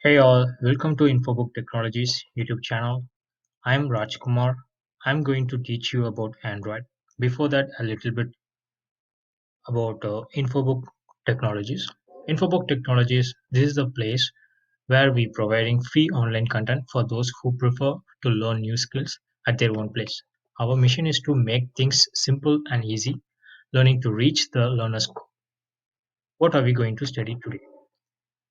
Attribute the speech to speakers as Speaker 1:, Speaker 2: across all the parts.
Speaker 1: Hey all, welcome to Infobook Technologies YouTube channel. I'm Rajkumar. I'm going to teach you about Android. Before that, a little bit about Infobook Technologies. Infobook Technologies, this is the place where we providing free online content for those who prefer to learn new skills at their own place. Our mission is to make things simple and easy, learning to reach the learner's goal. What are we going to study today?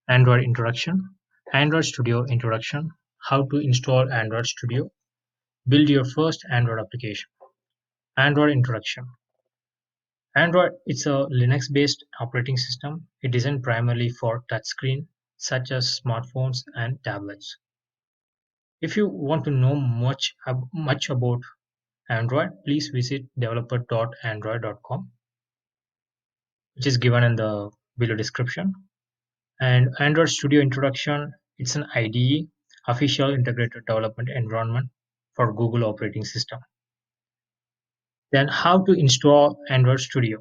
Speaker 1: Android introduction, Android Studio introduction, how to install Android Studio, build your first Android application. Android introduction. Android is a Linux-based operating system. It is designed primarily for touchscreen, such as smartphones and tablets. If you want to know much about Android, please visit developer.android.com, which is given in the below description. And Android Studio introduction, it's an IDE, official integrated development environment for Google operating system. Then how to install Android Studio.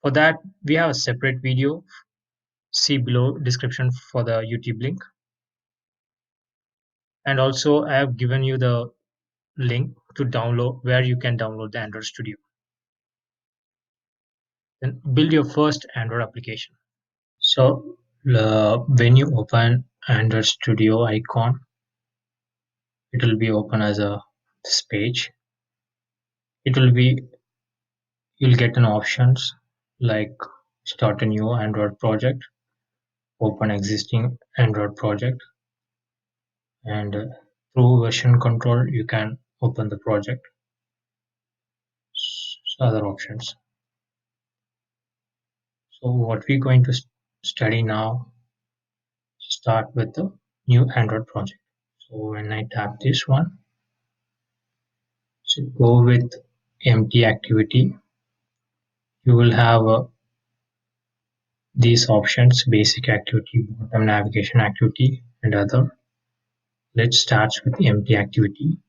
Speaker 1: For that, we have a separate video. See below description for the YouTube link. And also I have given you the link to download where you can download the Android Studio. Then build your first Android application. So when you open Android Studio icon, it will be open as a this page. It will be you'll get an options like start a new Android project, open existing Android project, and through version control you can open the project. Other options. So what we're going to study now, start with the new Android project. So when I tap this one, so go with empty activity, you will have these options: basic activity, bottom navigation activity, and other. Let's start with empty activity,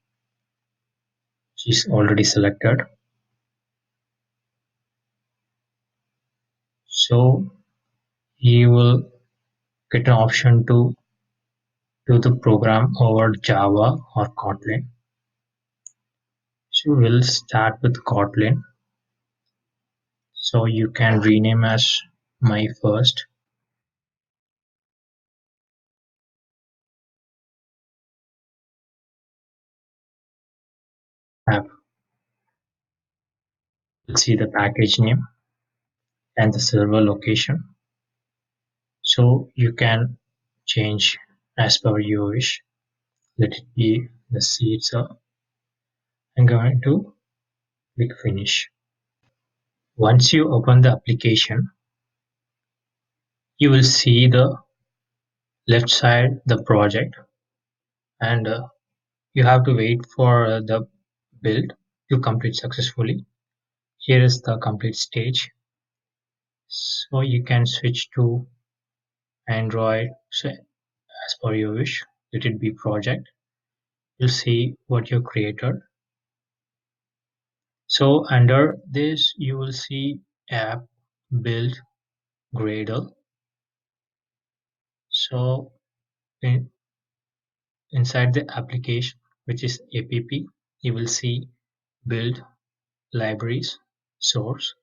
Speaker 1: which is already selected. So you will get an option to do the program over Java or Kotlin. So we'll start with Kotlin. So you can rename as my first app. Let's see the package name and the server location. So you can change as per your wish. Let it be the C itself. I'm going to click finish. Once you open the application, you will see the left side the project, and you have to wait for the build to complete successfully. Here is the complete stage. So you can switch to Android. So as per your wish, let it be project. You'll see what you created. So under this, you will see app, build, Gradle. So in, inside the application, which is app, you will see build, libraries, source.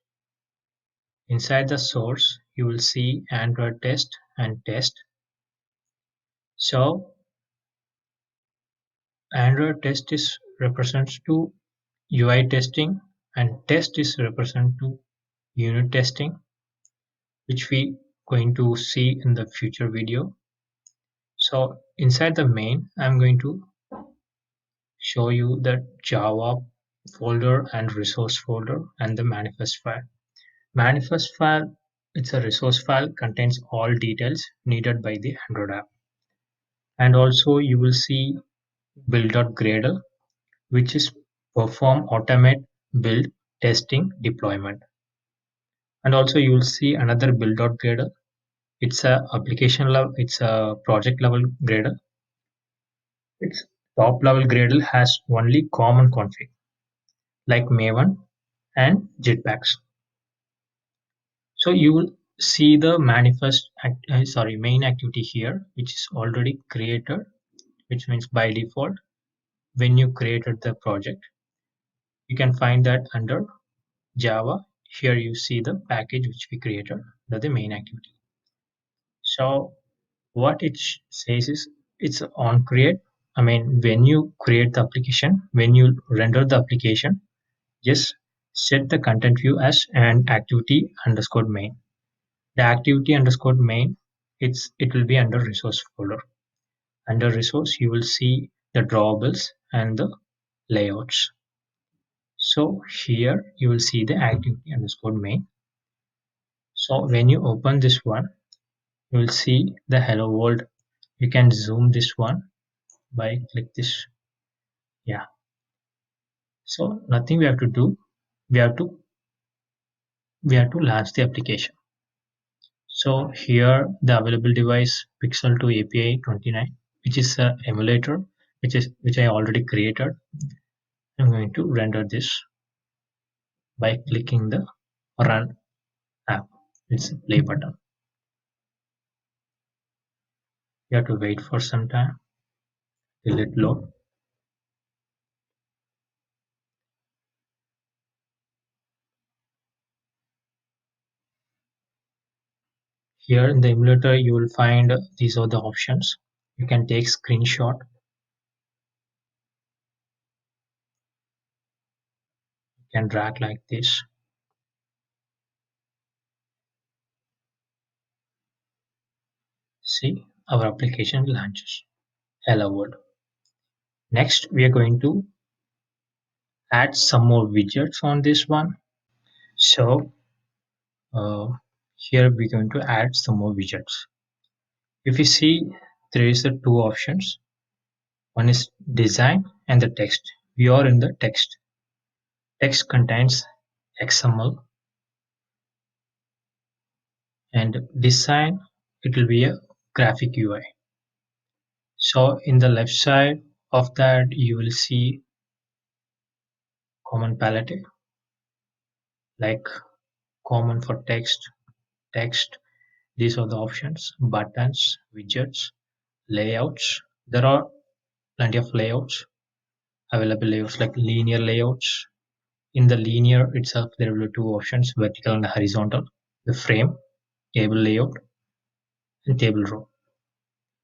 Speaker 1: Inside the source, you will see Android test and test. So Android test is represents to UI testing, and test is represent to unit testing, which we going to see in the future video. So inside the main, I'm going to show you the Java folder and resource folder and the manifest file. Manifest file, it's a resource file, contains all details needed by the Android app. And also you will see build.gradle, which is perform automate build testing deployment. And also you will see another build.gradle. It's a application level, it's a project level Gradle. Its top level Gradle has only common config like Maven and Jetpacks. So you will see the main activity here, which is already created, which means by default, when you created the project, you can find that under Java. Here you see the package which we created, the main activity. So what it says is it's on create. I mean, when you create the application, when you render the application, just set the content view as an activity underscore main. The activity underscore main, it will be under resource folder. Under resource, you will see the drawables and the layouts. So here you will see the activity underscore main. So when you open this one, you will see the hello world. You can zoom this one by click this. Yeah. So nothing we have to do. We have to we have to launch the application. So here the available device Pixel to API 29, which is a emulator, which I already created. I'm going to render this by clicking the run app. It's a play button. You have to wait for some time till it load. Here in the emulator, you will find these are the options. You can take screenshot. You can drag like this. See, our application launches. Hello world. Next, we are going to add some more widgets on this one. So uh, here we're going to add some more widgets. If you see, there is the two options. One is design and the text. We are in the text. Text contains XML, and design, it will be a graphic UI. So in the left side of that, you will see common palette, like common for text. These are the options: buttons, widgets, layouts. There are plenty of layouts, available layouts like linear layouts. In the linear itself, there will be two options: vertical and horizontal. The frame, table layout, and table row.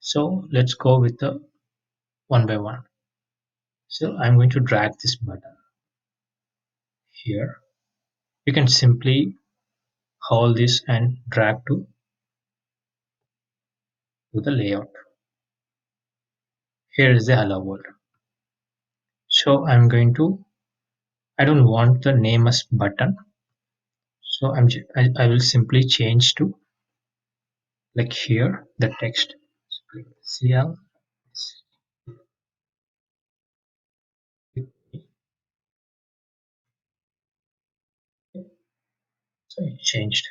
Speaker 1: So let's go with the one by one. So I'm going to drag this button here. You can simply hold this and drag to the layout. Here is the hello world. So I don't want the name as button. So I will simply change to like here the text. So click CL. So it changed.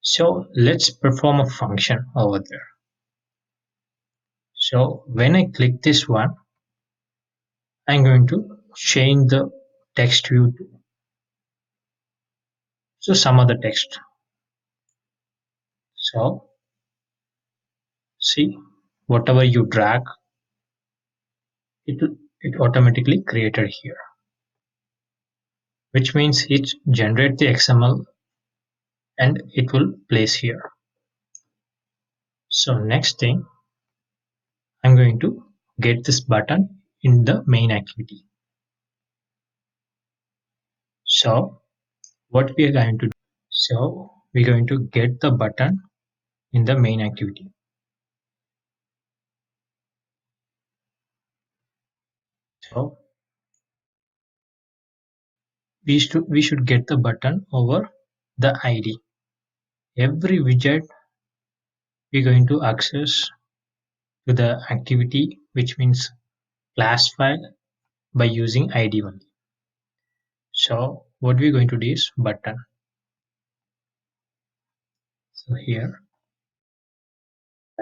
Speaker 1: So let's perform a function over there. So when I click this one, I'm going to change the text view to some other text. So see, whatever you drag, it automatically created here, which means it generate the XML and it will place here. So next thing, I'm going to get this button in the main activity. So what we are going to do? So we're going to get the button in the main activity. So we should get the button over the ID. Every widget we're going to access to the activity, which means class file, by using ID only. So what we're going to do is button. So here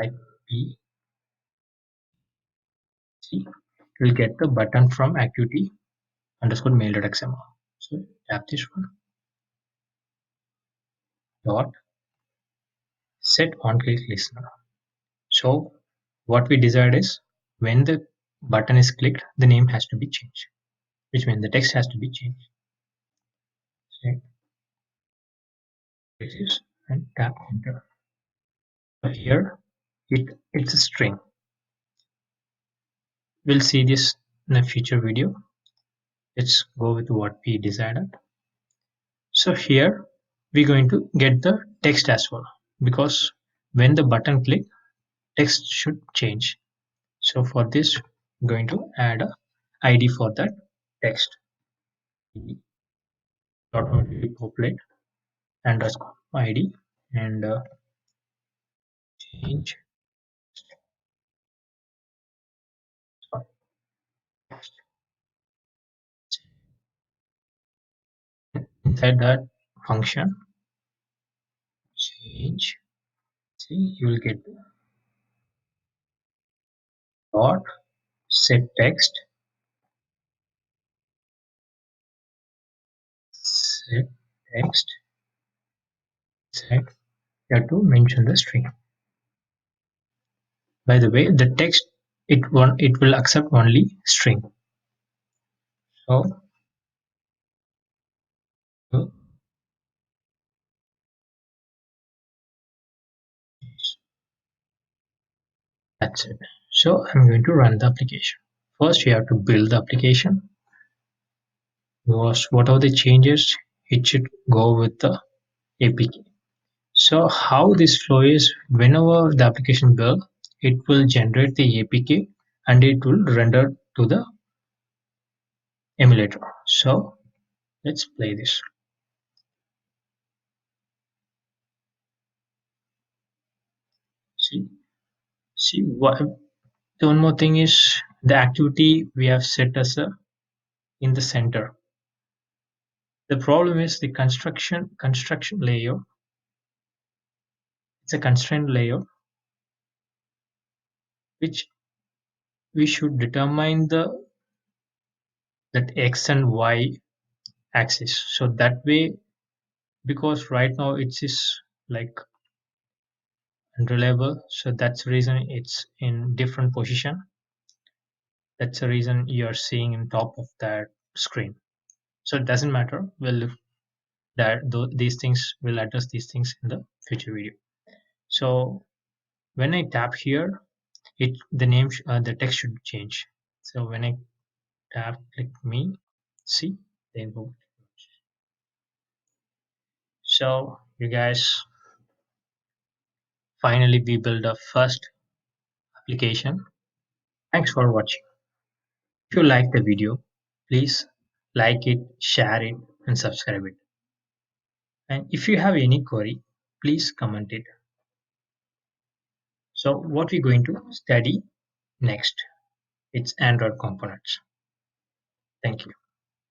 Speaker 1: type P C, we'll get the button from activity underscore mail.xml. So tap this one dot set on click listener. So what we decide is when the button is clicked, the name has to be changed, which means the text has to be changed. Set this and tap enter. So here it's a string. We'll see this in a future video. Let's go with what we decided. So here we're going to get the text as well, because when the button click, text should change. So for this, I'm going to add a ID for that text. Automatically populate underscore ID and change text. Inside that function, change. See, you will get dot set text, set text, set. You have to mention the string. By the way, the text it will accept only string. So that's it. So I'm going to run the application. First, you have to build the application. What are the changes? It should go with the APK. So how this flow is, whenever the application build, it will generate the APK and it will render to the emulator. So let's play this. See, see what the one more thing is the activity we have set as a in the center. The problem is the construction layer. It's a constraint layer which we should determine the that x and y axis. So that way, because right now it is like unreliable, so that's the reason it's in different position. That's the reason you're seeing in top of that screen. So it doesn't matter. We'll that these things will address these things in the future video. So when I tap here, the text should change. So when I tap click me, see the info. So you guys, finally we build a first application. Thanks for watching. If you like the video, please like it, share it, and subscribe it. And if you have any query, please comment it. So what we're going to study next, it's Android components. Thank you.